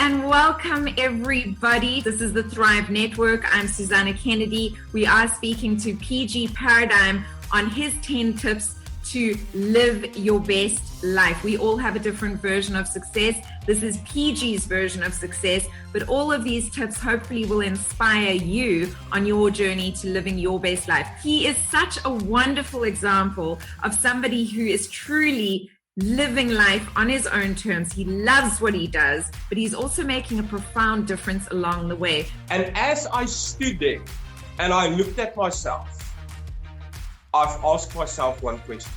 and welcome everybody. This is the Thrive Network. I'm Susana Kennedy. We are speaking to PG Paradigm on his 10 tips to live your best life. We all have a different version of success. This is PG's version of success, but all of these tips hopefully will inspire you on your journey to living your best life. He is such a wonderful example of somebody who is truly living life on his own terms. He loves what he does, but he's also making a profound difference along the way. And as I stood there and I looked at myself, I've asked myself one question.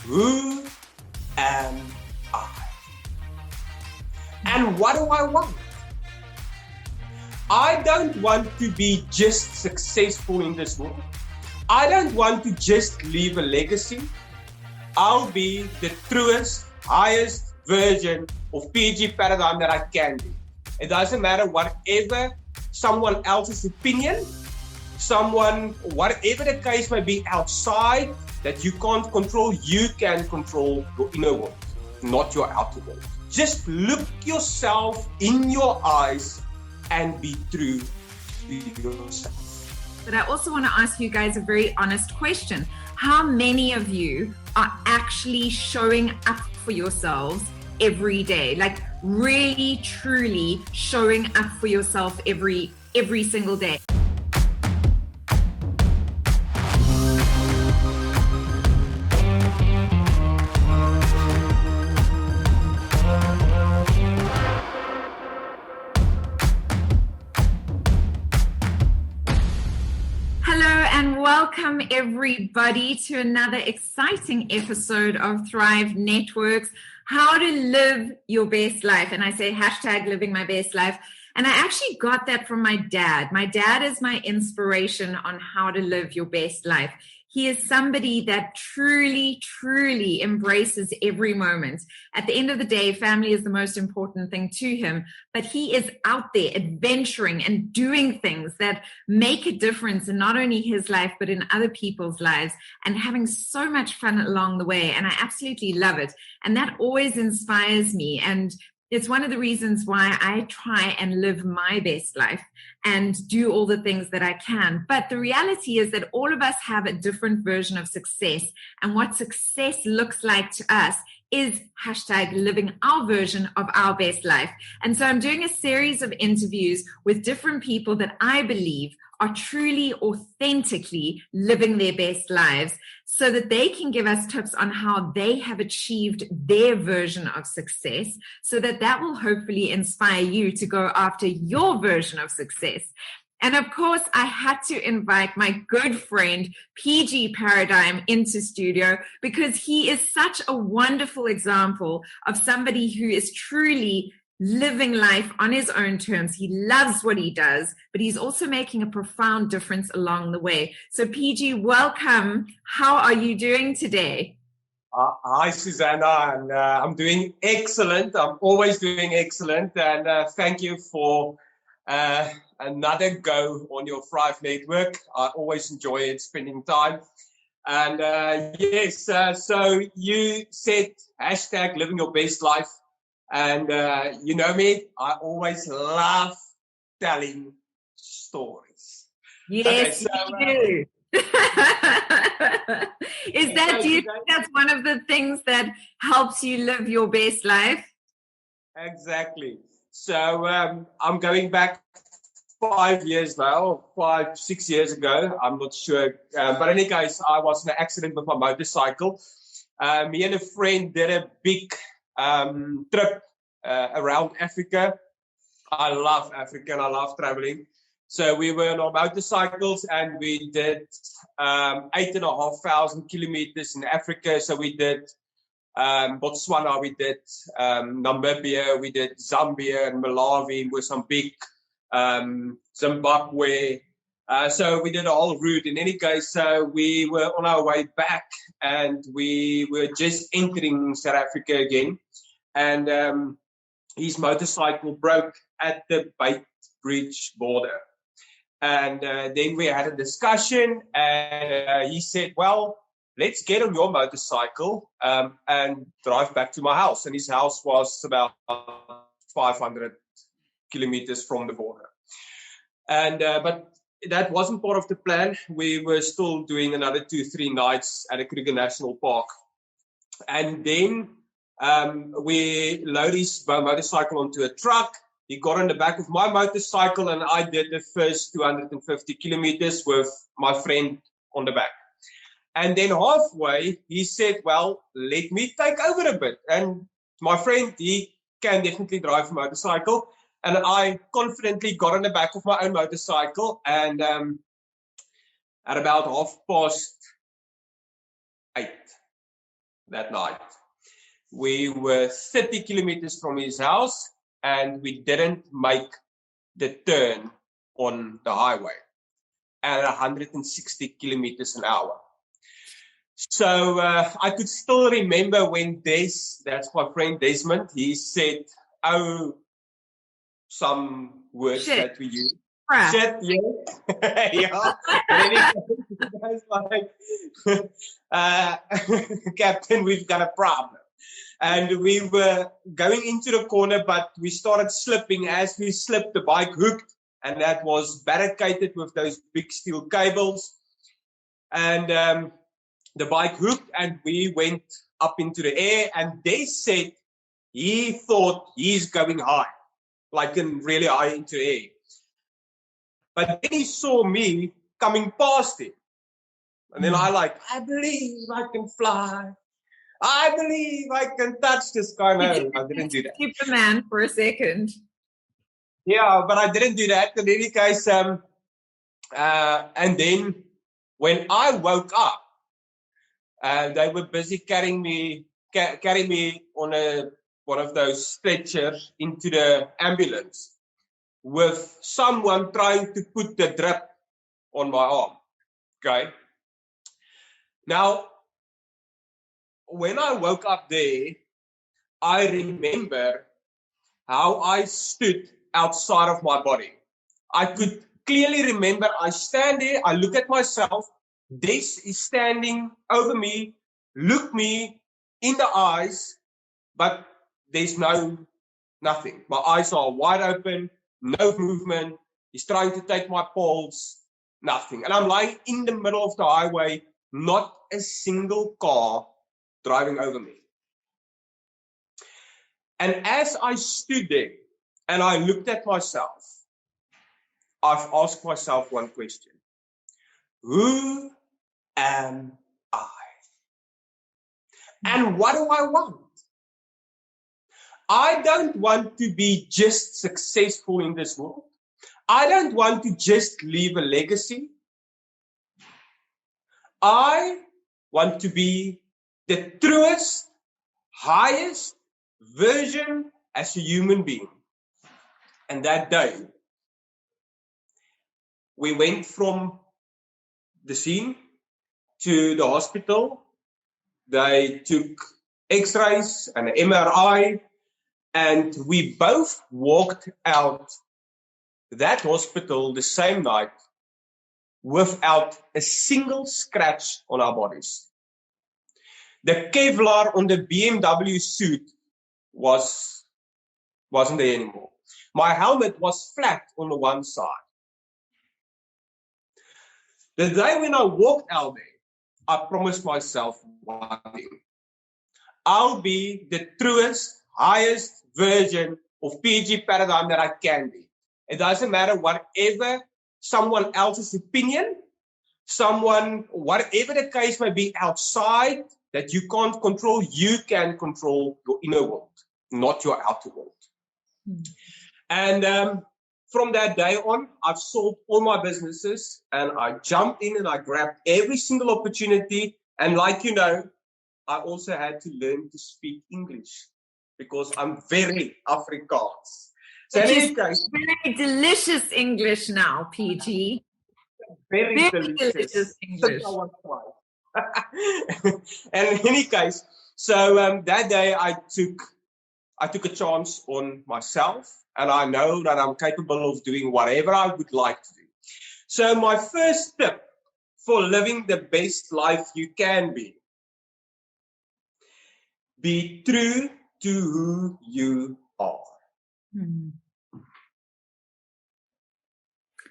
Who am I? And what do I want? I don't want to be just successful in this world. I don't want to just leave a legacy. I'll be the truest, highest version of PG Paradigm that I can be. It doesn't matter whatever someone else's opinion, whatever the case may be outside that you can't control, you can control your inner world, not your outer world. Just look yourself in your eyes and be true to yourself. But I also want to ask you guys a very honest question. How many of you are actually showing up for yourselves every day? Like really, truly showing up for yourself every single day. Welcome everybody to another exciting episode of Thrive Networks, how to live your best life. And I say hashtag living my best life. And I actually got that from my dad. My dad is my inspiration on how to live your best life. He is somebody that truly, truly embraces every moment. At the end of the day, family is the most important thing to him, but he is out there adventuring and doing things that make a difference in not only his life, but in other people's lives, and having so much fun along the way. And I absolutely love it. And that always inspires me. And it's one of the reasons why I try and live my best life and do all the things that I can. But the reality is that all of us have a different version of success. And what success looks like to us is hashtag living our version of our best life. And so I'm doing a series of interviews with different people that I believe are truly, authentically living their best lives so that they can give us tips on how they have achieved their version of success, so that will hopefully inspire you to go after your version of success. And of course, I had to invite my good friend, PG Paradigm, into studio because he is such a wonderful example of somebody who is truly living life on his own terms. He loves what he does, but he's also making a profound difference along the way. So PG, welcome. How are you doing today? Hi, Susana, and I'm doing excellent. I'm always doing excellent, and thank you for another go on your Thrive Network. I always enjoy it, spending time. And yes, so you said hashtag living your best life. And you know me, I always love telling stories. Yes, you do. Do you think that's one of the things that helps you live your best life? Exactly. So I'm going back 5 years now, 6 years ago. I'm not sure. But in any case, I was in an accident with my motorcycle. Me and a friend did a big trip around Africa. I love Africa and I love traveling. So we were on our motorcycles and we did 8,500 kilometers in Africa. So we did Botswana, we did Namibia, we did Zambia and Malawi, Mozambique, Zimbabwe. So we did a whole route. In any case, so we were on our way back and we were just entering South Africa again. And his motorcycle broke at the Beitbridge border. And then we had a discussion and he said, well, let's get on your motorcycle and drive back to my house. And his house was about 500 kilometers from the border. And but that wasn't part of the plan. We were still doing another 2-3 nights at a Kruger National Park. And then we loaded his motorcycle onto a truck. He got on the back of my motorcycle, and I did the first 250 kilometers with my friend on the back. And then halfway, he said, well, let me take over a bit. And my friend, he can definitely drive a motorcycle. And I confidently got on the back of my own motorcycle. And at about 8:30 that night, we were 30 kilometers from his house, and we didn't make the turn on the highway at 160 kilometers an hour. So I could still remember when that's my friend Desmond, he said, oh, some words that we use. Shit, yeah. Yeah. And then like, Captain, we've got a problem. And we were going into the corner, but we started slipping. As we slipped, the bike hooked, and that was barricaded with those big steel cables. And the bike hooked, and we went up into the air. And they said he thought he's going high, like in really high into the air. But then he saw me coming past him. And then I believe I can fly. I believe I can touch the sky. No, I didn't do that. Superman for a second. Yeah, but I didn't do that. In any case, and then when I woke up, they were busy carrying me on one of those stretchers into the ambulance, with someone trying to put the drip on my arm. Okay. Now, when I woke up there, I remember how I stood outside of my body. I could clearly remember I stand there, I look at myself, Des is standing over me, look me in the eyes, but there's nothing. My eyes are wide open, no movement. He's trying to take my pulse, nothing. And I'm lying in the middle of the highway, not a single car driving over me. And as I stood there and I looked at myself, I've asked myself one question. Who am I? And what do I want? I don't want to be just successful in this world. I don't want to just leave a legacy. I want to be the truest, highest version as a human being. And that day, we went from the scene to the hospital. They took x-rays and an MRI, and we both walked out that hospital the same night without a single scratch on our bodies. The Kevlar on the BMW suit wasn't there anymore. My helmet was flat on the one side. The day when I walked out there, I promised myself one thing. I'll be the truest, highest version of PG Paradigm that I can be. It doesn't matter whatever someone else's opinion, whatever the case may be outside that you can't control, you can control your inner world, not your outer world. Mm. And from that day on, I've sold all my businesses, and I jumped in and I grabbed every single opportunity. And like you know, I also had to learn to speak English because I'm very Afrikaans. So in any case, very delicious English now, PG. Very delicious English. And in any case, so that day I took a chance on myself, and I know that I'm capable of doing whatever I would like to do. So my first tip for living the best life you can be true to who you are. Hmm.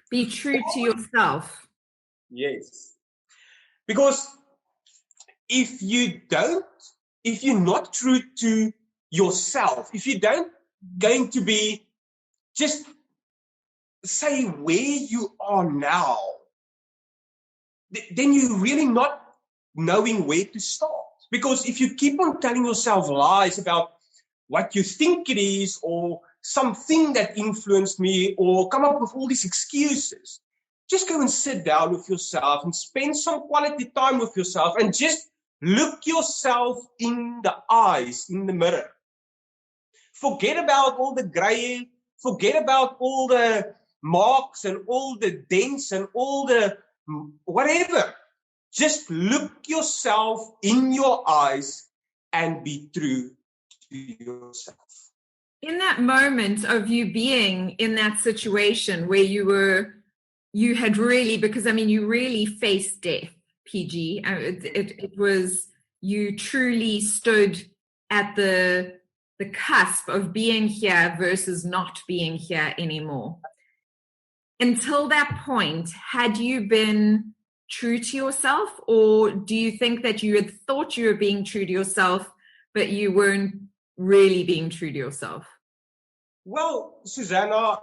Be true to yourself. Yes. Because if you're not true to yourself, if you don't going to be just say where you are now, then you're really not knowing where to start. Because if you keep on telling yourself lies about what you think it is, or something that influenced me, or come up with all these excuses, just go and sit down with yourself and spend some quality time with yourself and just look yourself in the eyes, in the mirror. Forget about all the gray, forget about all the marks and all the dents and all the whatever. Just look yourself in your eyes and be true to yourself. In that moment of you being in that situation where you had really, because I mean, you really faced death, PG. It was, you truly stood at the cusp of being here versus not being here anymore. Until that point, had you been true to yourself, or do you think that you had thought you were being true to yourself, but you weren't really being true to yourself? Well, Susana,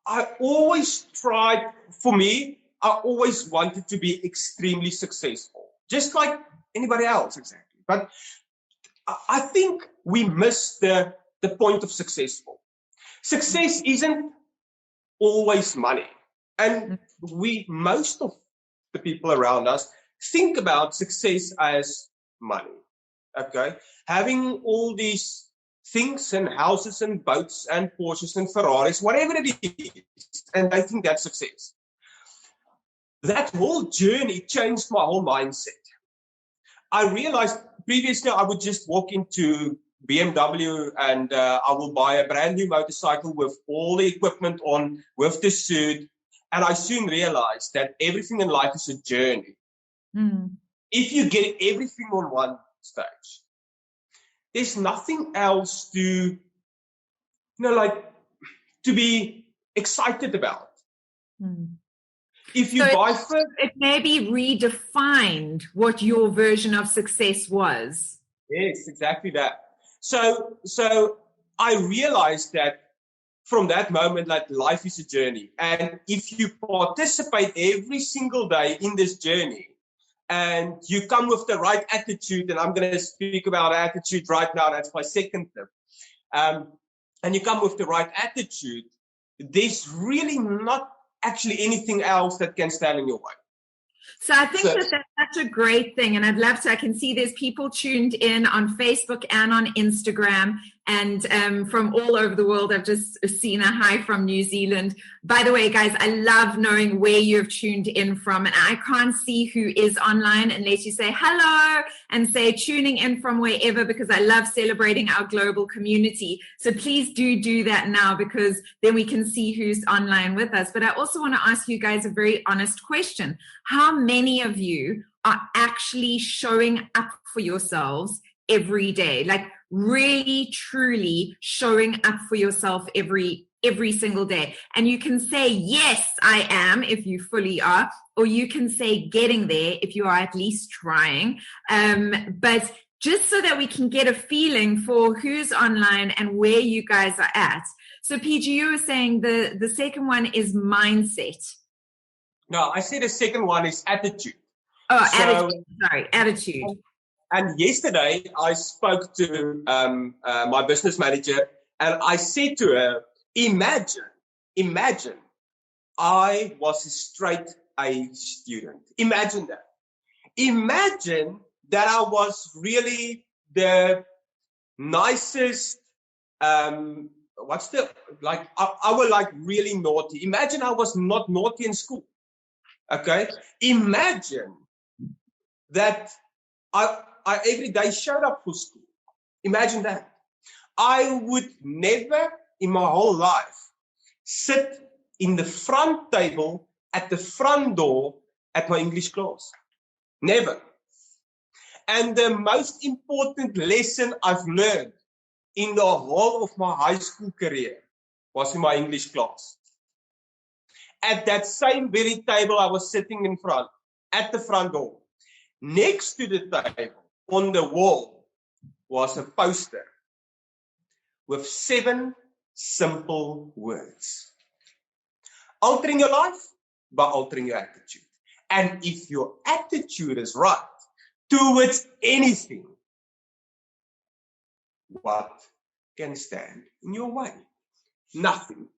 I always tried, for me, I always wanted to be extremely successful, just like anybody else, exactly. But I think we miss the point of successful. Success isn't always money. And most of the people around us think about success as money. Okay? Having all these things and houses and boats and Porsches and Ferraris, whatever it is, and I think that's success. That whole journey changed my whole mindset. I realized previously I would just walk into BMW and I will buy a brand new motorcycle with all the equipment on, with the suit. And I soon realized that everything in life is a journey. If you get everything on one stage, there's nothing else to, to be excited about. If you buy first, it maybe redefined what your version of success was. Yes, exactly that. So I realized that from that moment, that life is a journey. And if you participate every single day in this journey, and you come with the right attitude, and I'm going to speak about attitude right now, that's my second tip. And you come with the right attitude, there's really not actually anything else that can stand in your way. So I think that's such a great thing. And I'd love to, I can see there's people tuned in on Facebook and on Instagram and from all over the world. I've just seen a hi from New Zealand. By the way, guys, I love knowing where you've tuned in from. And I can't see who is online unless you say hello and say tuning in from wherever, because I love celebrating our global community. So please do that now, because then we can see who's online with us. But I also want to ask you guys a very honest question. How many of you are actually showing up for yourselves every day? Like really, truly showing up for yourself every single day. And you can say, yes, I am, if you fully are, or you can say getting there if you are at least trying. But just so that we can get a feeling for who's online and where you guys are at. So PG, you were saying the second one is mindset. No, I say the second one is attitude. Oh, attitude. Sorry, attitude. And yesterday I spoke to my business manager, and I said to her, imagine I was a straight A student. Imagine that. Imagine that I was really the nicest, I was like really naughty. Imagine I was not naughty in school. Okay? Imagine that I every day showed up for school. Imagine that. I would never in my whole life sit in the front table at the front door at my English class. Never. And the most important lesson I've learned in the whole of my high school career was in my English class. At that same very table I was sitting in front, at the front door. Next to the table, on the wall, was a poster with 7 simple words. Altering your life by altering your attitude. And if your attitude is right towards anything, what can stand in your way? Nothing.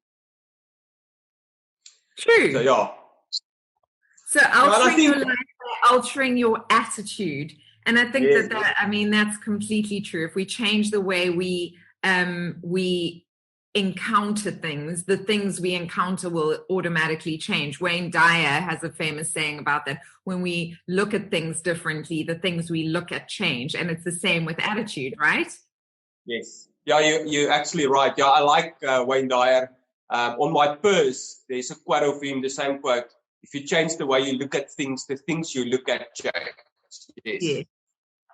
True. So, yeah. So altering your life by altering your attitude. And I think that's completely true. If we change the way we encounter things, the things we encounter will automatically change. Wayne Dyer has a famous saying about that. When we look at things differently, the things we look at change. And it's the same with attitude, right? Yes. Yeah, you're actually right. Yeah, I like Wayne Dyer. On my purse, there's a quote of him, the same quote. If you change the way you look at things, the things you look at change. Yes.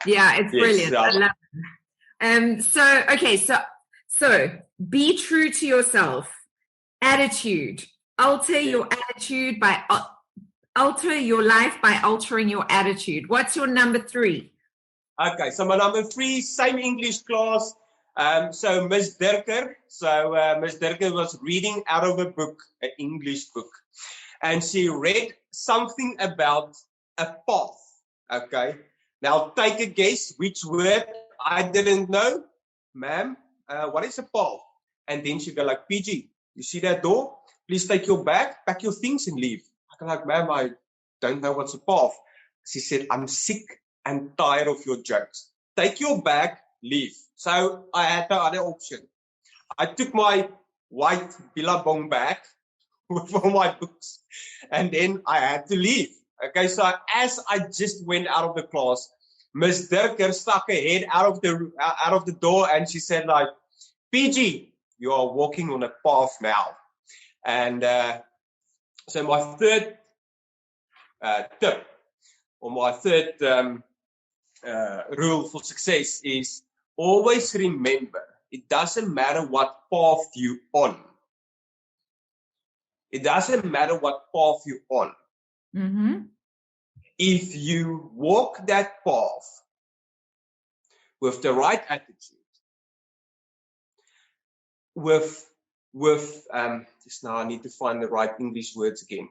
Yeah, it's brilliant. I love it. So be true to yourself. Attitude. Alter your attitude by alter your life by altering your attitude. What's your number 3? Okay, so my number 3, same English class. So Miss Dirker. So Miss Dirker was reading out of a book, an English book. And she read something about a path. Okay. Now take a guess which word I didn't know. Ma'am, what is a path? And then she go like, PG, you see that door? Please take your bag, pack your things and leave. I go like, ma'am, I don't know what's a path. She said, I'm sick and tired of your jokes. Take your bag, leave. So I had no other option. I took my white Billabong bag with all my books, and then I had to leave. Okay, so as I just went out of the class, Miss Dirker stuck her head out of the door, and she said, like, PG, you are walking on a path now. And so my third tip, or my third rule for success is always remember, it doesn't matter what path you're on. It doesn't matter what path you're on. Mm-hmm. If you walk that path with the right attitude, with just now I need to find the right English words again.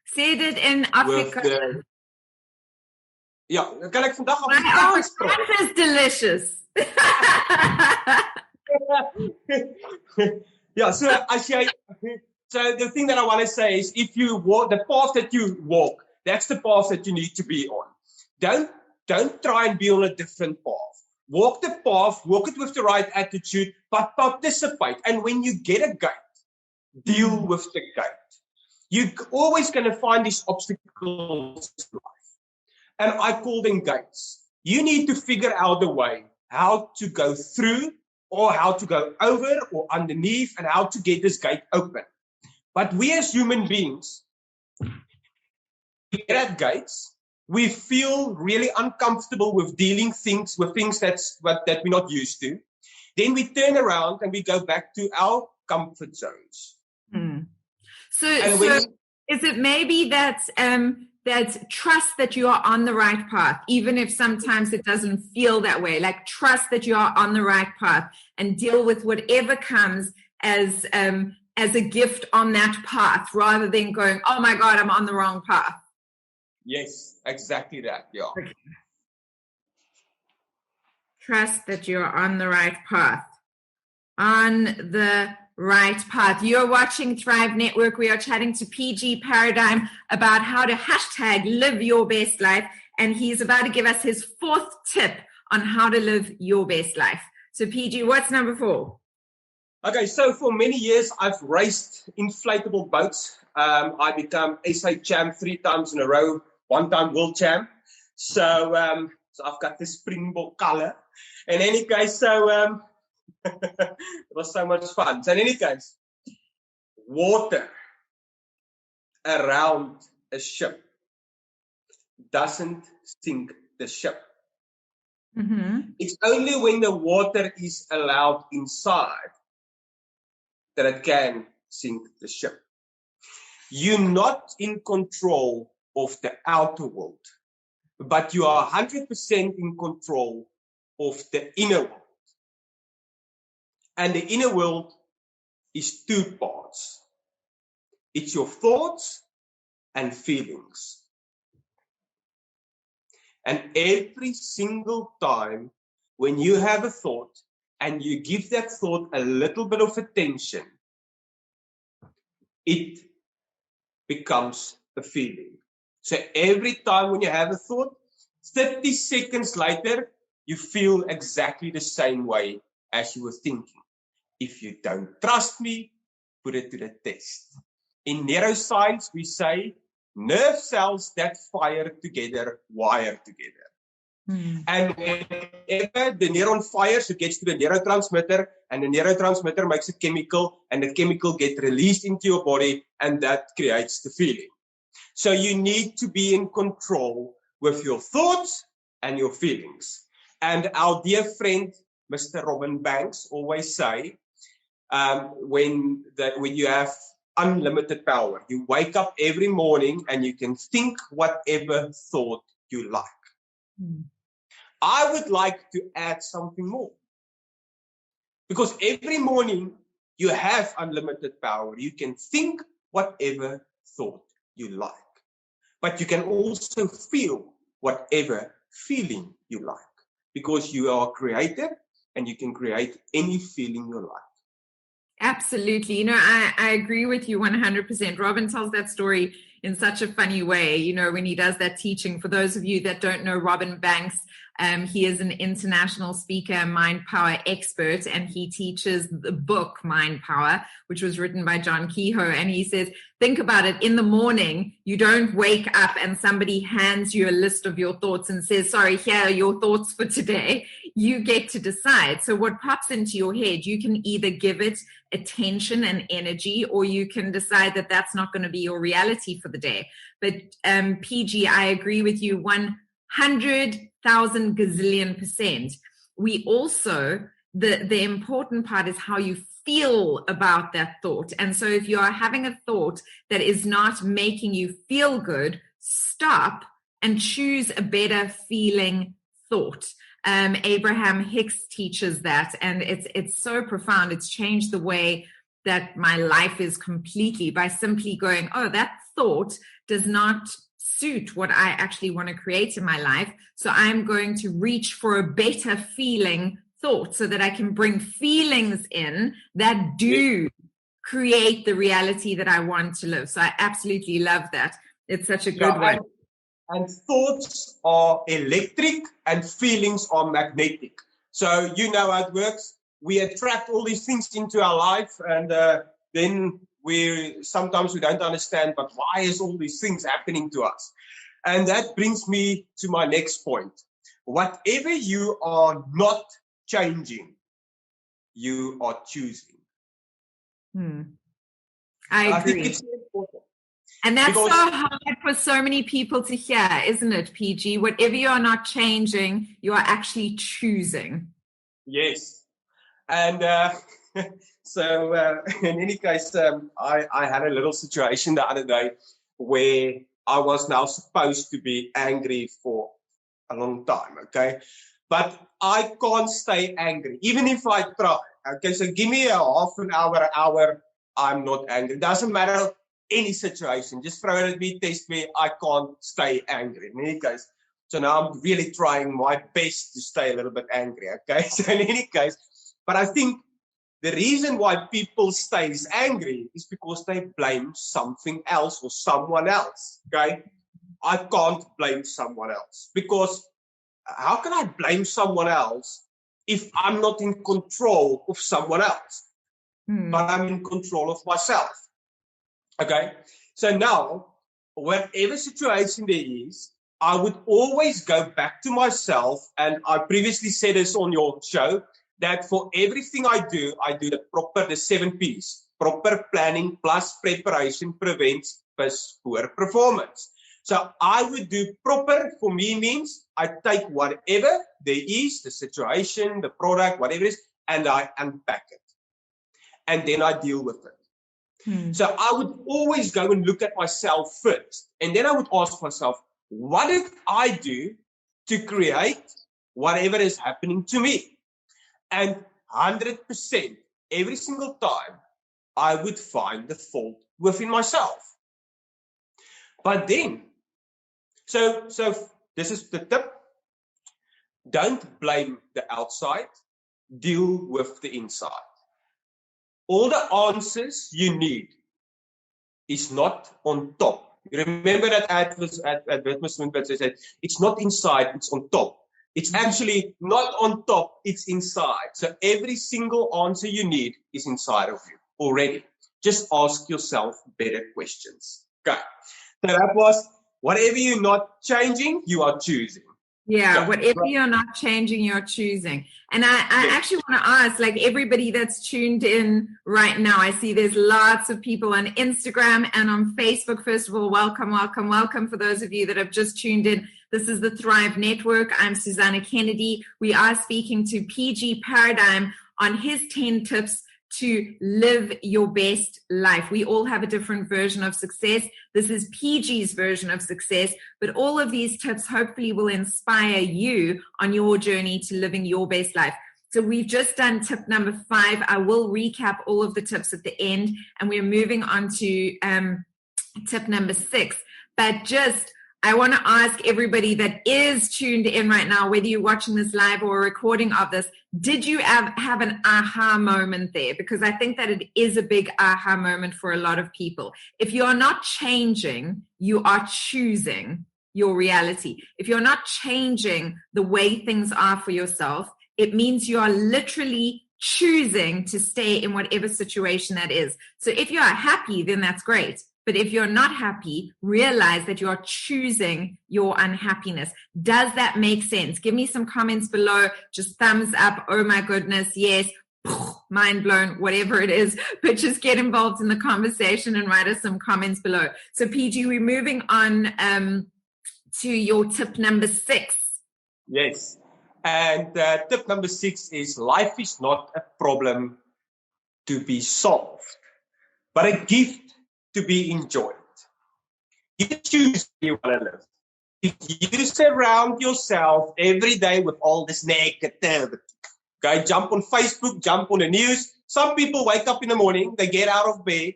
Say it in Afrikaans. Ja, kan ek vandag Afrikaans praat? That is delicious. Yeah, so the thing that I want to say is, if you walk the path that you walk, that's the path that you need to be on. Don't try and be on a different path. Walk the path, walk it with the right attitude, but participate. And when you get a gate, deal with the gate. You're always going to find these obstacles in life. And I call them gates. You need to figure out a way how to go through, or how to go over or underneath, and how to get this gate open. But we as human beings, we get at gates, we feel really uncomfortable with dealing with things that we're not used to. Then we turn around and we go back to our comfort zones. Hmm. So is it maybe that trust that you are on the right path, even if sometimes it doesn't feel that way, like trust that you are on the right path and deal with whatever comes as a gift on that path, rather than going, oh my God, I'm on the wrong path. Yes, exactly that. Yeah. Okay. Trust that you're on the right path. On the right path. You're watching Thrive Network. We are chatting to PG Paradigm about how to #live your best life. And he's about to give us his 4th tip on how to live your best life. So PG, what's number 4? Okay, so for many years, I've raced inflatable boats. I became SA champ 3 times in a row, 1 time world champ. So I've got this Springbok color. In any case, it was so much fun. So in any case, water around a ship doesn't sink the ship. Mm-hmm. It's only when the water is allowed inside that it can sink the ship. You're not in control of the outer world, but you are 100% in control of the inner world. And the inner world is two parts. It's your thoughts and feelings. And every single time when you have a thought and you give that thought a little bit of attention, it becomes a feeling. So every time when you have a thought, 30 seconds later, you feel exactly the same way as you were thinking. If you don't trust me, put it to the test. In neuroscience, we say nerve cells that fire together wire together. And whenever the neuron fires, it gets to the neurotransmitter, and the neurotransmitter makes a chemical, and the chemical gets released into your body, and that creates the feeling. So you need to be in control with your thoughts and your feelings. And our dear friend, Mr. Robin Banks, always say, when you have unlimited power, you wake up every morning and you can think whatever thought you like. I would like to add something more. Because every morning you have unlimited power. You can think whatever thought you like. But you can also feel whatever feeling you like. Because you are creative and you can create any feeling you like. Absolutely. You know, I agree with you 100%. Robin tells that story in such a funny way, you know, when he does that teaching. For those of you that don't know Robin Banks, he is an international speaker, mind power expert, and he teaches the book Mind Power, which was written by John Kehoe. And he says, think about it, in the morning, you don't wake up and somebody hands you a list of your thoughts and says, sorry, here are your thoughts for today. You get to decide. So what pops into your head, you can either give it attention and energy, or you can decide that that's not going to be your reality for the day. But PG, I agree with you 100,000 gazillion %. We also, the important part is how you feel about that thought. And so if you are having a thought that is not making you feel good, stop and choose a better feeling thought. Abraham Hicks teaches that, and it's so profound. It's changed the way that my life is completely, by simply going, oh, that thought does not suit what I actually want to create in my life. So I'm going to reach for a better feeling thought so that I can bring feelings in that do create the reality that I want to live. So I absolutely love that. It's such a good one. And thoughts are electric and feelings are magnetic. So you know how it works. We attract all these things into our life, and then sometimes we don't understand, but why is all these things happening to us? And that brings me to my next point. Whatever you are not changing, you are choosing. I agree. think it's important. And that's so hard for so many people to hear, isn't it, PG? Whatever you are not changing, you are actually choosing. Yes. And so in any case, I had a little situation the other day where I was now supposed to be angry for a long time, okay? But I can't stay angry, even if I try. Okay, so give me a half an hour, I'm not angry. It doesn't matter any situation. Just throw it at me, test me. I can't stay angry. In any case, so now I'm really trying my best to stay a little bit angry, okay? So in any case, but I think the reason why people stay angry is because they blame something else or someone else, okay? I can't blame someone else, because how can I blame someone else if I'm not in control of someone else? But I'm in control of myself. Okay, so now, whatever situation there is, I would always go back to myself, and I previously said this on your show, that for everything I do the 7 P's. Proper planning plus preparation prevents poor performance. So I would do proper, for me means I take whatever there is, the situation, the product, whatever it is, and I unpack it. And then I deal with it. So I would always go and look at myself first. And then I would ask myself, what did I do to create whatever is happening to me? And 100%, every single time, I would find the fault within myself. But then, so this is the tip. Don't blame the outside. Deal with the inside. All the answers you need is not on top. You remember that advertisement that said, it's not inside, it's on top. It's actually not on top, it's inside. So every single answer you need is inside of you already. Just ask yourself better questions. Okay. So that was, whatever you're not changing, you are choosing. Yeah, so, whatever you're not changing, you're choosing. And I actually want to ask, like, everybody that's tuned in right now, I see there's lots of people on Instagram and on Facebook. First of all, welcome, welcome, welcome. For those of you that have just tuned in, this is the Thrive Network. I'm Susana Kennedy. We are speaking to PG Paradigm on his 10 tips to live your best life. We all have a different version of success. This is PG's version of success, but all of these tips hopefully will inspire you on your journey to living your best life. So we've just done tip number 5. I will recap all of the tips at the end, and we're moving on to tip number 6. But just, I want to ask everybody that is tuned in right now, whether you're watching this live or a recording of this, did you have an aha moment there? Because I think that it is a big aha moment for a lot of people. If you're not changing, you are choosing your reality. If you're not changing the way things are for yourself, it means you are literally choosing to stay in whatever situation that is. So if you are happy, then that's great. But if you're not happy, realize that you're choosing your unhappiness. Does that make sense? Give me some comments below. Just thumbs up. Oh my goodness. Yes. Mind blown, whatever it is. But just get involved in the conversation and write us some comments below. So PG, we're moving on to your tip number 6. Yes. And tip number 6 is, life is not a problem to be solved, but a gift to be enjoyed. You choose where you want to live. If you surround yourself every day with all this negativity, okay, jump on Facebook, jump on the news. Some people wake up in the morning, they get out of bed,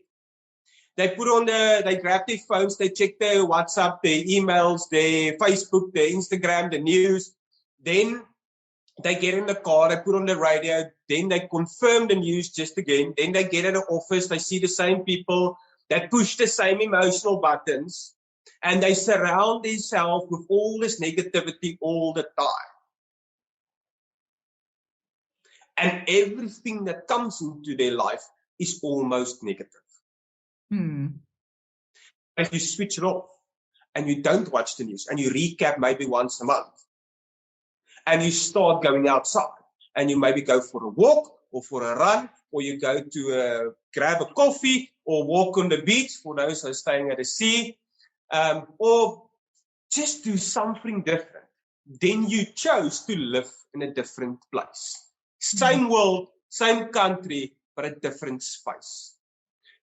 they grab their phones, they check their WhatsApp, their emails, their Facebook, their Instagram, the news. Then they get in the car, they put on the radio, then they confirm the news just again. Then they get at the office, they see the same people that push the same emotional buttons, and they surround themselves with all this negativity all the time. And everything that comes into their life is almost negative. If you switch it off and you don't watch the news and you recap maybe once a month, and you start going outside and you maybe go for a walk or for a run, or you go to grab a coffee or walk on the beach for those who are staying at the sea, or just do something different, then you chose to live in a different place. Same world, same country, but a different space.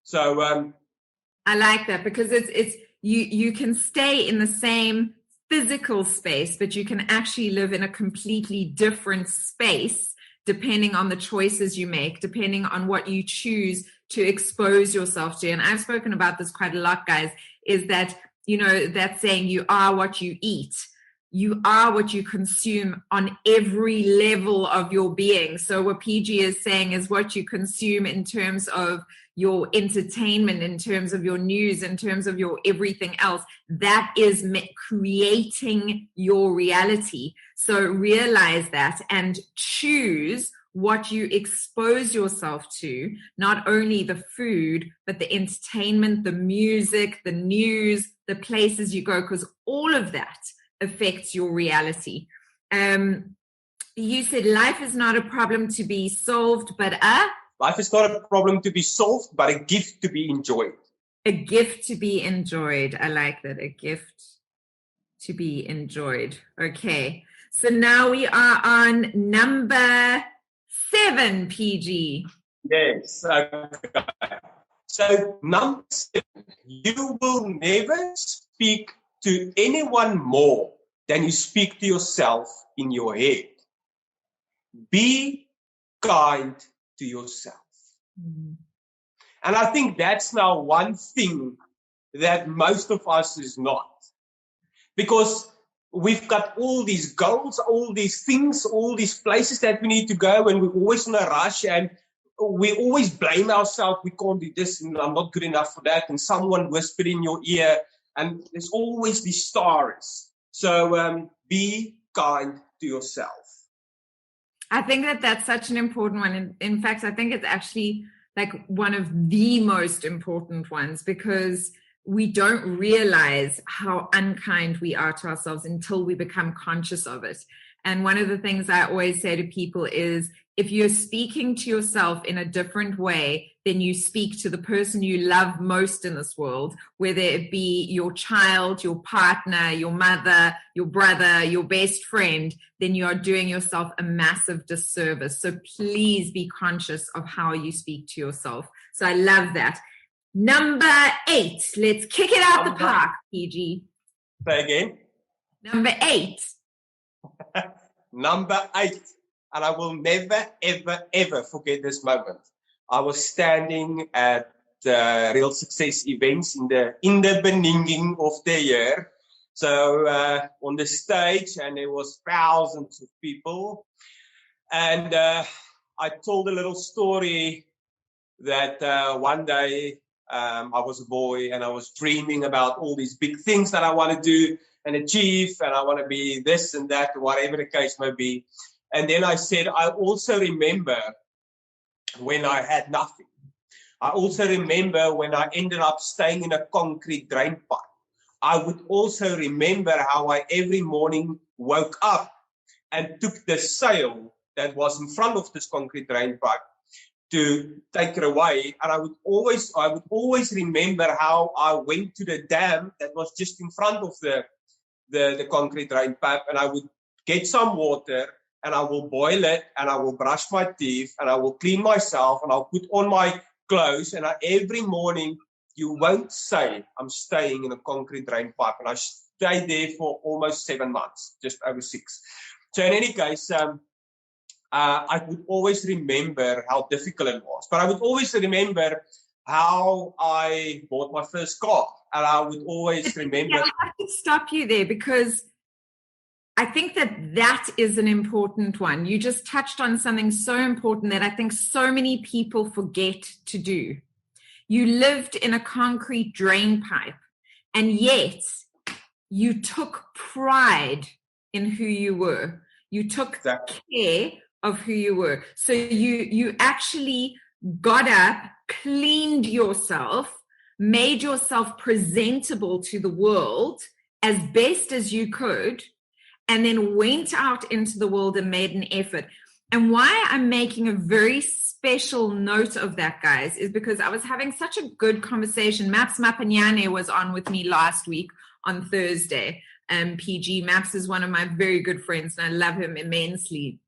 So I like that, because it's you can stay in the same physical space, but you can actually live in a completely different space depending on the choices you make, depending on what you choose to expose yourself to. And I've spoken about this quite a lot, guys, is that, you know, that saying, you are what you eat. You are what you consume on every level of your being. So what PG is saying is what you consume in terms of your entertainment, in terms of your news, in terms of your everything else, that is creating your reality. So realize that and choose what you expose yourself to, not only the food, but the entertainment, the music, the news, the places you go, because all of that affects your reality. You said life is not a problem to be solved, but life is not a problem to be solved, but a gift to be enjoyed. A gift to be enjoyed. I like that. A gift to be enjoyed. Okay. So now we are on number 7, PG. Yes. Okay. So number 7, you will never speak to anyone more than you speak to yourself in your head. Be kind to yourself. Mm. And I think that's now one thing that most of us is not. Because we've got all these goals, all these things, all these places that we need to go, and we're always in a rush, and we always blame ourselves. We can't do this, and I'm not good enough for that, and someone whispered in your ear, and there's always these stories. So be kind to yourself. I think that that's such an important one. In fact, I think it's actually like one of the most important ones, because we don't realize how unkind we are to ourselves until we become conscious of it. And one of the things I always say to people is, if you're speaking to yourself in a different way than you speak to the person you love most in this world, whether it be your child, your partner, your mother, your brother, your best friend, then you are doing yourself a massive disservice. So please be conscious of how you speak to yourself. So I love that. Number 8. Let's kick it out the park, PG. Say again. Number 8. Number 8. And I will never, ever, ever forget this moment. I was standing at Real Success events in the beginning of the year. So on the stage, and there was thousands of people. And I told a little story that one day I was a boy and I was dreaming about all these big things that I want to do and achieve, and I want to be this and that, whatever the case may be. And then I said, I also remember when I had nothing. I also remember when I ended up staying in a concrete drain pipe. I would also remember how I every morning woke up and took the sail that was in front of this concrete drain pipe to take it away. And I would always remember how I went to the dam that was just in front of the concrete drain pipe, and I would get some water, and I will boil it, and I will brush my teeth, and I will clean myself, and I'll put on my clothes, and every morning, you won't say I'm staying in a concrete drain pipe, and I stayed there for almost 7 months, just over 6. So in any case, I would always remember how difficult it was, but I would always remember how I bought my first car, and I would always remember. I have to stop you there, because I think that is an important one. You just touched on something so important that I think so many people forget to do. You lived in a concrete drain pipe, and yet you took pride in who you were. You took care of who you were. So you actually got up, cleaned yourself, made yourself presentable to the world as best as you could, and then went out into the world and made an effort. And why I'm making a very special note of that, guys, is because I was having such a good conversation. Maps Mapanyane was on with me last week on Thursday. PG Maps is one of my very good friends, and I love him immensely.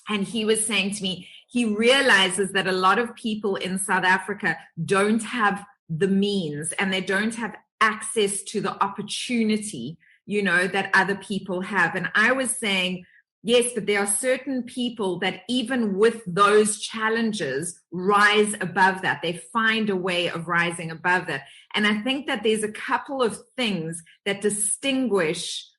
And he was saying to me, he realizes that a lot of people in South Africa don't have the means, and they don't have access to the opportunity, that other people have. And I was saying, yes, but there are certain people that even with those challenges rise above that. They find a way of rising above that. And I think that there's a couple of things that distinguish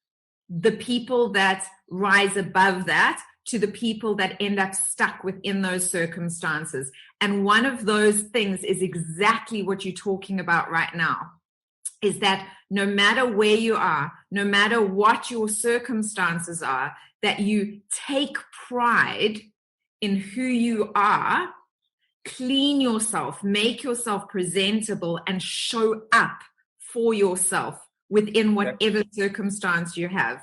the people that rise above that to the people that end up stuck within those circumstances. And one of those things is exactly what you're talking about right now, is that no matter where you are, no matter what your circumstances are, that you take pride in who you are, clean yourself, make yourself presentable, and show up for yourself within whatever circumstance you have.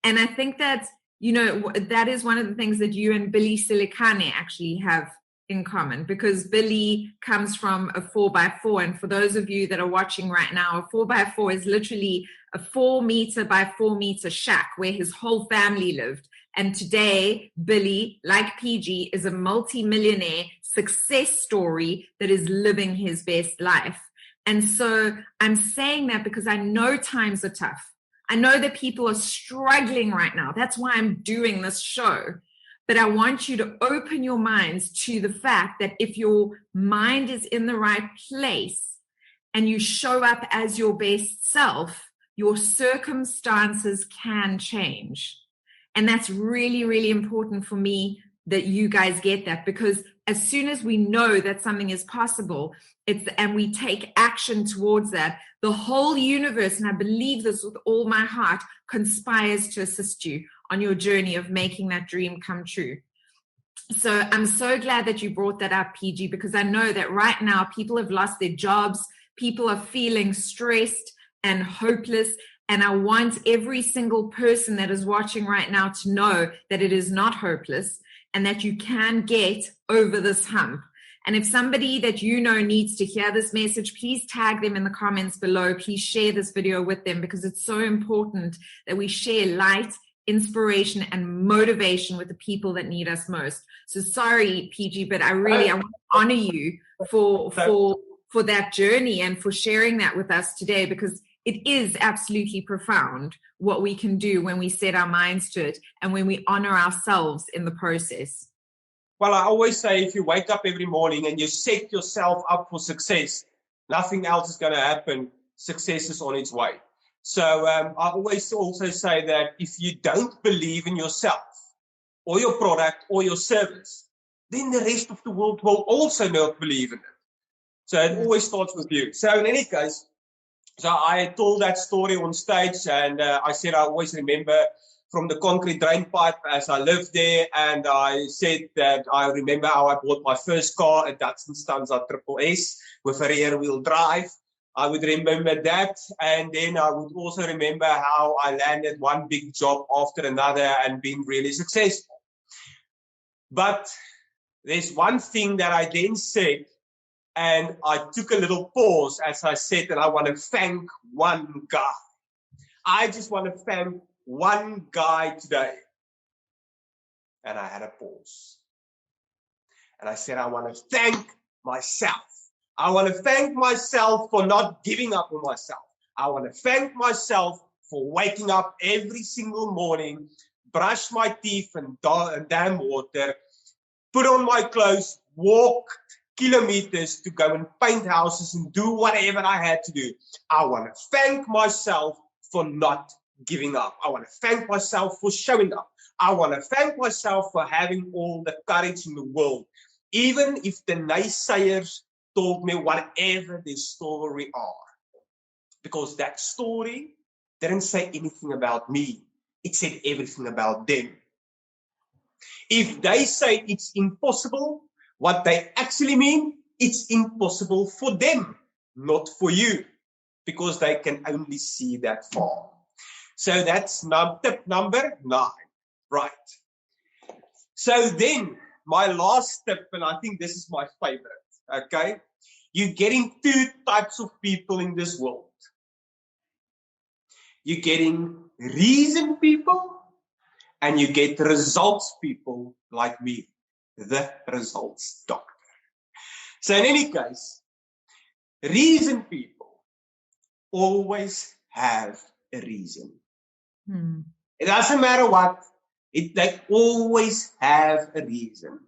And I think that, that is one of the things that you and Billy Silikane actually have in common, because Billy comes from a 4x4. And for those of you that are watching right now, a 4x4 is literally a 4 meter by 4 meter shack where his whole family lived. And today, Billy, like PG, is a multi-millionaire success story that is living his best life. And so I'm saying that because I know times are tough. I know that people are struggling right now. That's why I'm doing this show. But I want you to open your minds to the fact that if your mind is in the right place and you show up as your best self, your circumstances can change. And that's really, really important for me that you guys get that, because as soon as we know that something is possible, and we take action towards that, the whole universe, and I believe this with all my heart, conspires to assist you on your journey of making that dream come true. So I'm so glad that you brought that up, PG, because I know that right now people have lost their jobs, people are feeling stressed and hopeless. And I want every single person that is watching right now to know that it is not hopeless and that you can get over this hump. And if somebody that you know needs to hear this message, please tag them in the comments below. Please share this video with them, because it's so important that we share light, inspiration, and motivation with the people that need us most. So sorry, PG, but I want to honor you for that journey and for sharing that with us today, because it is absolutely profound what we can do when we set our minds to it and when we honor ourselves in the process. Well, I always say, if you wake up every morning and you set yourself up for success, nothing else is going to happen. Success is on its way. So I always also say that if you don't believe in yourself or your product or your service, then the rest of the world will also not believe in it. So it always starts with you. So in any case, so I told that story on stage, and I said I always remember from the concrete drain pipe as I lived there, and I said that I remember how I bought my first car, a Datsun Stanza Triple S with a rear-wheel drive. I would remember that, and then I would also remember how I landed one big job after another and been really successful. But there's one thing that I then said, and I took a little pause as I said that I want to thank one guy. I just want to thank one guy today. And I had a pause. And I said, I want to thank myself. I want to thank myself for not giving up on myself. I want to thank myself for waking up every single morning, brush my teeth and damn water, put on my clothes, walk kilometers to go and paint houses and do whatever I had to do. I want to thank myself for not giving up. I want to thank myself for showing up. I want to thank myself for having all the courage in the world, even if the naysayers told me whatever their story are. Because that story didn't say anything about me. It said everything about them. If they say it's impossible, what they actually mean, it's impossible for them, not for you, because they can only see that far. So that's tip number 9, right? So then, my last tip, and I think this is my favorite, okay? You're getting 2 types of people in this world. You're getting reason people, and you get results people like me, the results doctor. So in any case, reason people always have a reason. It doesn't matter what, they always have a reason.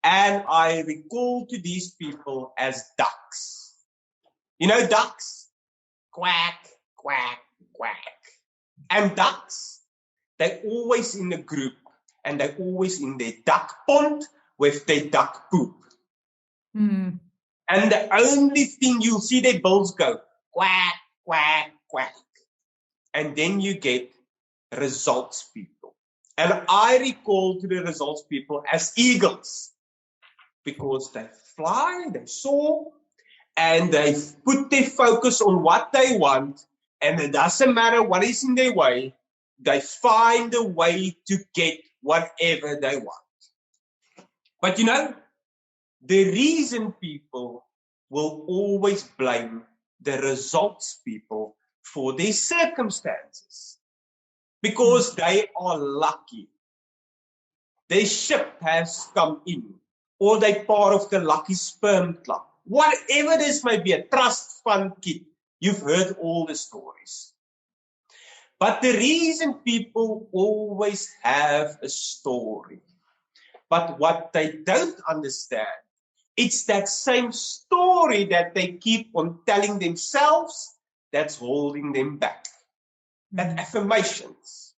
And I recall to these people as ducks. You know ducks? Quack, quack, quack. And ducks, they're always in a group, and they're always in their duck pond with their duck poop. And the only thing you'll see their bills go, quack, quack, quack. And then you get results people. And I recall to the results people as eagles, because they fly, they soar, and they put their focus on what they want, and it doesn't matter what is in their way, they find a way to get whatever they want. But you know, The reason people will always blame the results people for their circumstances, because they are lucky. Their ship has come in, or they're part of the lucky sperm club. Whatever this may be, a trust fund kid, you've heard all the stories. But the reason people always have a story, but what they don't understand, it's that same story that they keep on telling themselves that's holding them back. That affirmations.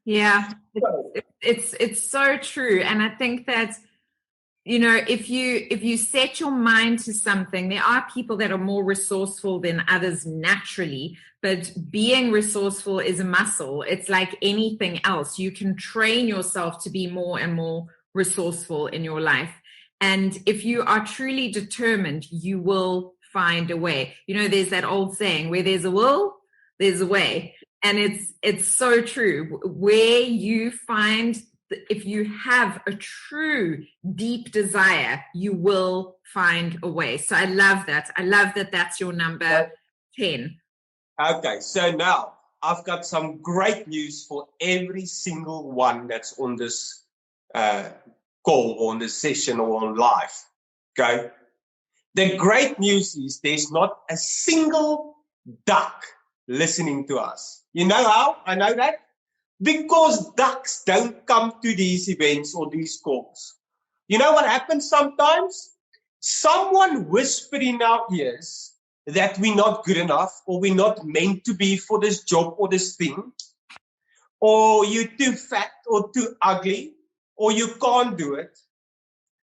Yeah, it's so true. And I think that, you know, if you set your mind to something, there are people that are more resourceful than others naturally, but being resourceful is a muscle. It's like anything else. You can train yourself to be more and more resourceful in your life. And if you are truly determined, you will find a way. You know, there's that old saying, where there's a will, there's a way. And it's so true. Where you find, if you have a true deep desire, you will find a way. So I love that. I love that that's your number 10. Okay, so now I've got some great news for every single one that's on this call, or on this session, or on live. Okay? The great news is there's not a single duck listening to us. You know how I know that? Because ducks don't come to these events or these calls. You know what happens sometimes? Someone whispered in our ears that we're not good enough, or we're not meant to be for this job or this thing, or you're too fat or too ugly, or you can't do it.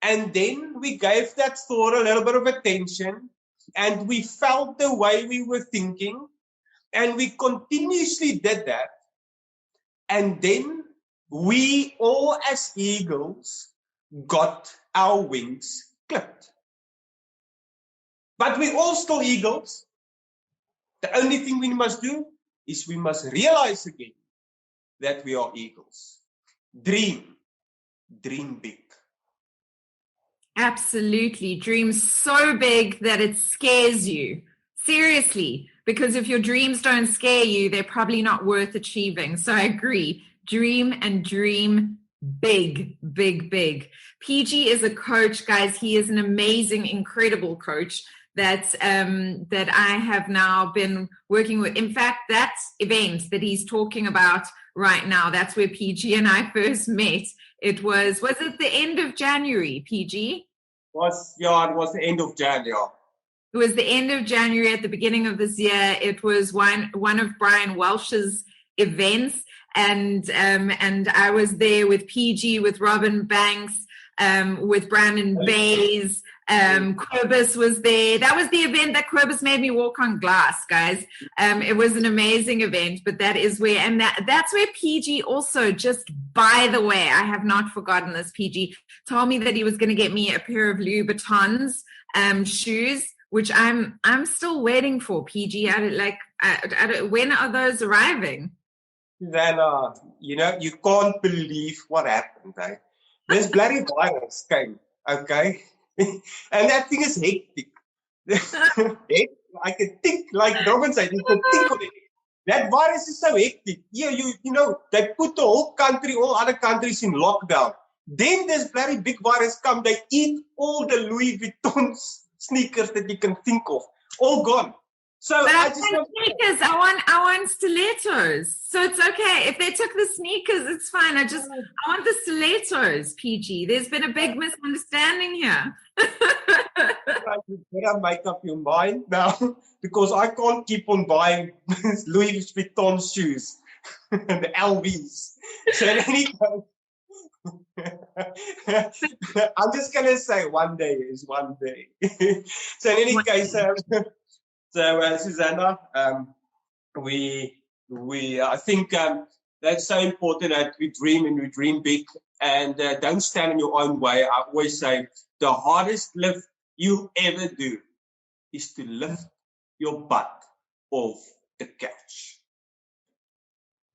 And then we gave that thought a little bit of attention, and we felt the way we were thinking, and we continuously did that. And then we all as eagles got our wings clipped. But we're all still eagles. The only thing we must do is we must realize again that we are eagles. Dream big. Absolutely. Dream so big that it scares you. Seriously. Because if your dreams don't scare you, they're probably not worth achieving. So I agree. Dream, and dream big, big, big. PG is a coach, guys. He is an amazing, incredible coach that I have now been working with. In fact, that event that he's talking about right now, that's where PG and I first met. It was it the end of January, PG? It was the end of January. It was the end of January at the beginning of this year. It was one of Brian Welsh's events, and I was there with PG, with Robin Banks, with Brandon Bays. Quibus was there. That was the event that Quibus made me walk on glass, guys. It was an amazing event, but that is where, and that's where PG also, just by the way, I have not forgotten this, PG told me that he was going to get me a pair of Louis Vuitton's shoes, which I'm still waiting for, PG. When are those arriving? Then, you can't believe what happened, right? This bloody virus came, okay? And that thing is hectic. I can think, like Robin said, you can think of it. That virus is so hectic. Yeah, you know, they put the whole country, all other countries in lockdown. Then this bloody big virus come, they eat all the Louis Vuitton sneakers that you can think of. All gone. So but I just want sneakers. I want stilettos. So it's okay. If they took the sneakers, it's fine. I want the stilettos, PG. There's been a big misunderstanding here. You better make up your mind now, because I can't keep on buying Louis Vuitton shoes, the LVs. So anyway, I'm just gonna say one day is one day. So in any case, Susana, I think that's so important that we dream, and we dream big, and don't stand in your own way. I always say the hardest lift you ever do is to lift your butt off the couch.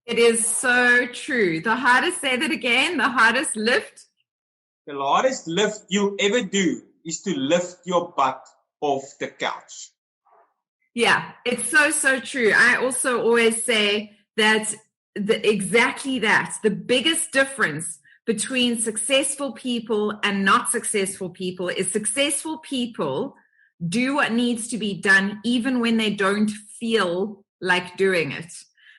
It is so true. Say that again, the hardest lift. The hardest lift you'll ever do is to lift your butt off the couch. Yeah, it's so true. I also always say that exactly that. The biggest difference between successful people and not successful people is successful people do what needs to be done even when they don't feel like doing it.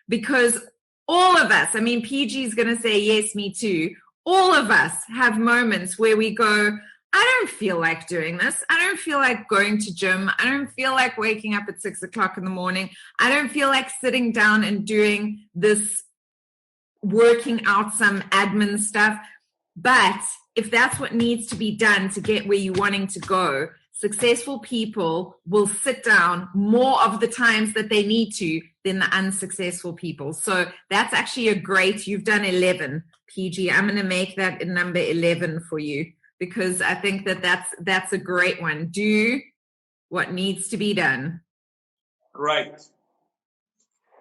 Because all of us, I mean, PG is going to say, yes, me too. All of us have moments where we go, I don't feel like doing this. I don't feel like going to gym. I don't feel like waking up at 6 o'clock in the morning. I don't feel like sitting down and doing this, working out some admin stuff. But if that's what needs to be done to get where you're wanting to go, successful people will sit down more of the times that they need to than the unsuccessful people. So that's actually a great, you've done 11, PG. I'm going to make that a number 11 for you, because I think that that's a great one. Do what needs to be done. Right.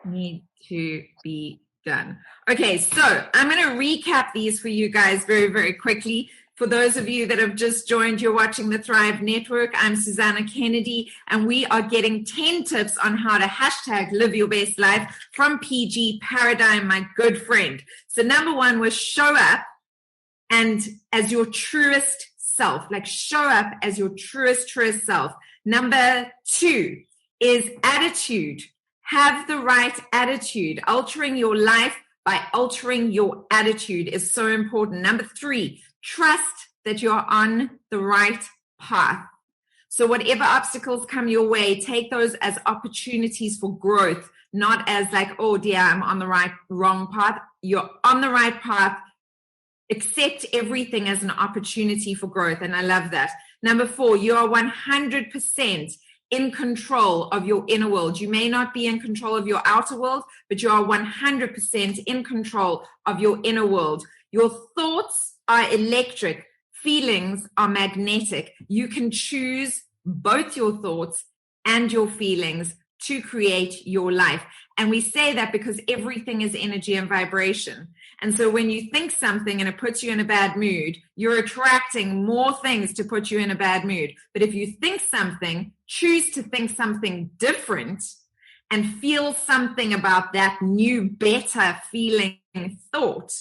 Need to be done. Okay, so I'm going to recap these for you guys very, very quickly. For those of you that have just joined, you're watching the Thrive Network. I'm Susana Kennedy, and we are getting 10 tips on how to hashtag live your best life from PG Paradigm, my good friend. So number one was show up and as your truest self, like show up as your truest self. Number two is attitude. Have the right attitude. Altering your life by altering your attitude is so important. Number three, trust that you're on the right path. So whatever obstacles come your way, take those as opportunities for growth, not as like, oh dear, I'm on the wrong path. You're on the right path. Accept everything as an opportunity for growth. And I love that. Number four, you are 100% in control of your inner world. You may not be in control of your outer world, but you are 100% in control of your inner world. Your thoughts are electric. Feelings are magnetic. You can choose both your thoughts and your feelings to create your life. And we say that because everything is energy and vibration. And so when you think something and it puts you in a bad mood, you're attracting more things to put you in a bad mood. But if you think something, choose to think something different and feel something about that new, better feeling thought,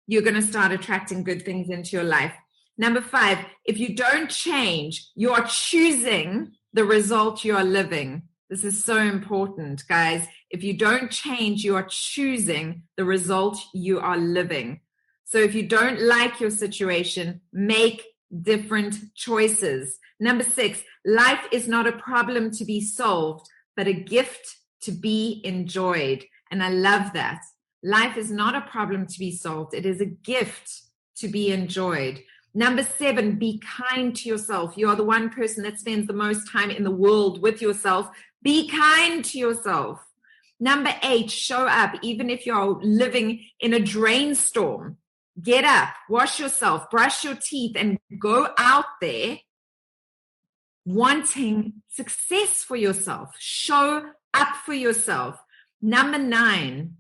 you're going to start attracting good things into your life. Number five, if you don't change, you are choosing the result you are living. This is so important, guys. If you don't change, you are choosing the result you are living. So if you don't like your situation, make different choices. Number six, life is not a problem to be solved, but a gift to be enjoyed. And I love that. Life is not a problem to be solved. It is a gift to be enjoyed. Number seven, be kind to yourself. You are the one person that spends the most time in the world with yourself. Be kind to yourself. Number eight, show up. Even if you're living in a drain storm, get up, wash yourself, brush your teeth, and go out there wanting success for yourself. Show up for yourself. Number nine,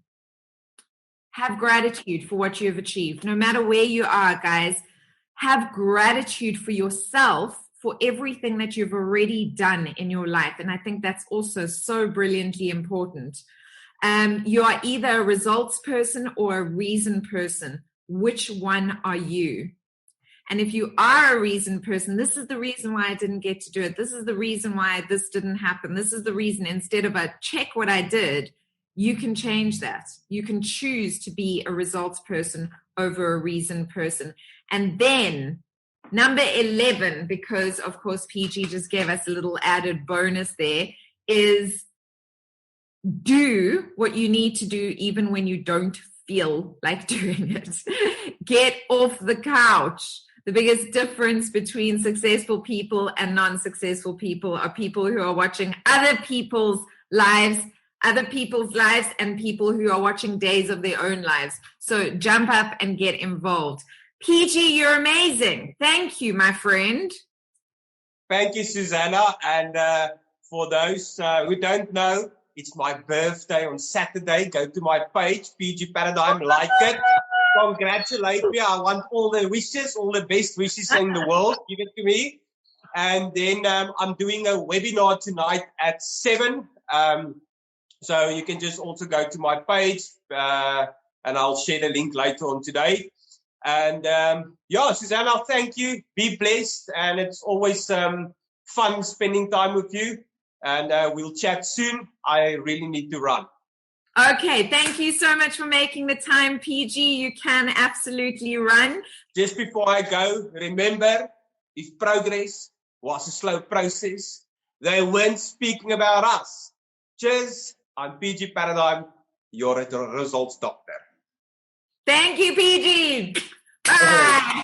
have gratitude for what you have achieved. No matter where you are, guys, have gratitude for yourself for everything that you've already done in your life. And I think that's also so brilliantly important. You are either a results person or a reason person. Which one are you? And if you are a reason person, this is the reason why I didn't get to do it. This is the reason why this didn't happen. This is the reason, instead of a check what I did, you can change that. You can choose to be a results person over a reason person. And then number 11, because of course PG just gave us a little added bonus there, is do what you need to do even when you don't feel like doing it. Get off the couch. The biggest difference between successful people and non-successful people are people who are watching other people's lives and people who are watching days of their own lives. So jump up and get involved. PG, you're amazing. Thank you, my friend. Thank you, Susana. And for those who don't know, it's my birthday on Saturday. Go to my page, PG Paradigm, like it. congratulate me. I want all the wishes, all the best wishes in the world. Give it to me. And then I'm doing a webinar tonight at 7. So you can just also go to my page and I'll share the link later on today. And Susana, thank you. Be blessed. And it's always fun spending time with you. And we'll chat soon. I really need to run. Okay, thank you so much for making the time, PG. You can absolutely run. Just before I go, remember, if progress was a slow process, they weren't speaking about us. Cheers. I'm PG Paradigm, your results doctor. Thank you, PG. Bye.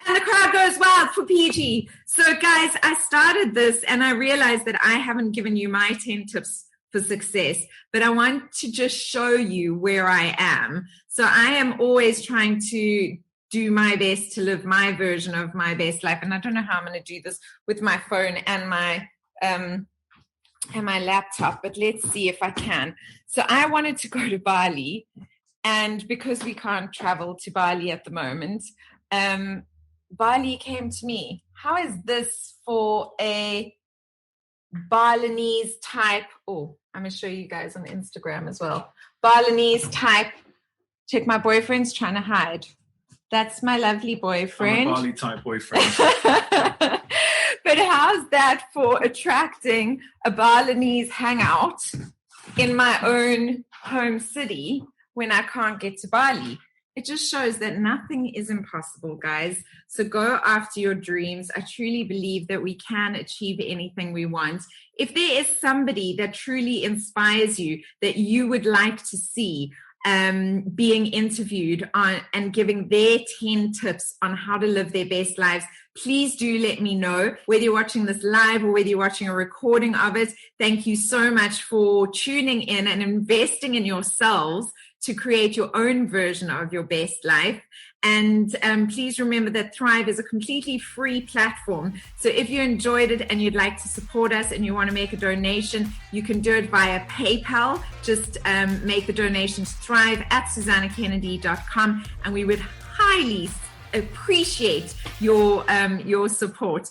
And the crowd goes wild for PG. So, guys, I started this and I realized that I haven't given you my 10 tips for success, but I want to just show you where I am. So I am always trying to do my best to live my version of my best life. And I don't know how I'm going to do this with my phone and my laptop, but let's see if I can. So I wanted to go to Bali, and because we can't travel to Bali at the moment, Bali came to me. How is this for a Balinese type? Oh, I'm going to show you guys on Instagram as well. Balinese type. Check, my boyfriend's trying to hide. That's my lovely boyfriend. I'm a Bali type boyfriend. But how's that for attracting a Balinese hangout in my own home city when I can't get to Bali? It just shows that nothing is impossible, guys. So go after your dreams. I truly believe that we can achieve anything we want. If there is somebody that truly inspires you, that you would like to see being interviewed on and giving their 10 tips on how to live their best lives, please do let me know, whether you're watching this live or whether you're watching a recording of it. Thank you so much for tuning in and investing in yourselves to create your own version of your best life. And please remember that Thrive is a completely free platform. So if you enjoyed it and you'd like to support us and you want to make a donation, you can do it via PayPal. Just make the donation to thrive@susanakennedy.com, and we would highly appreciate your support.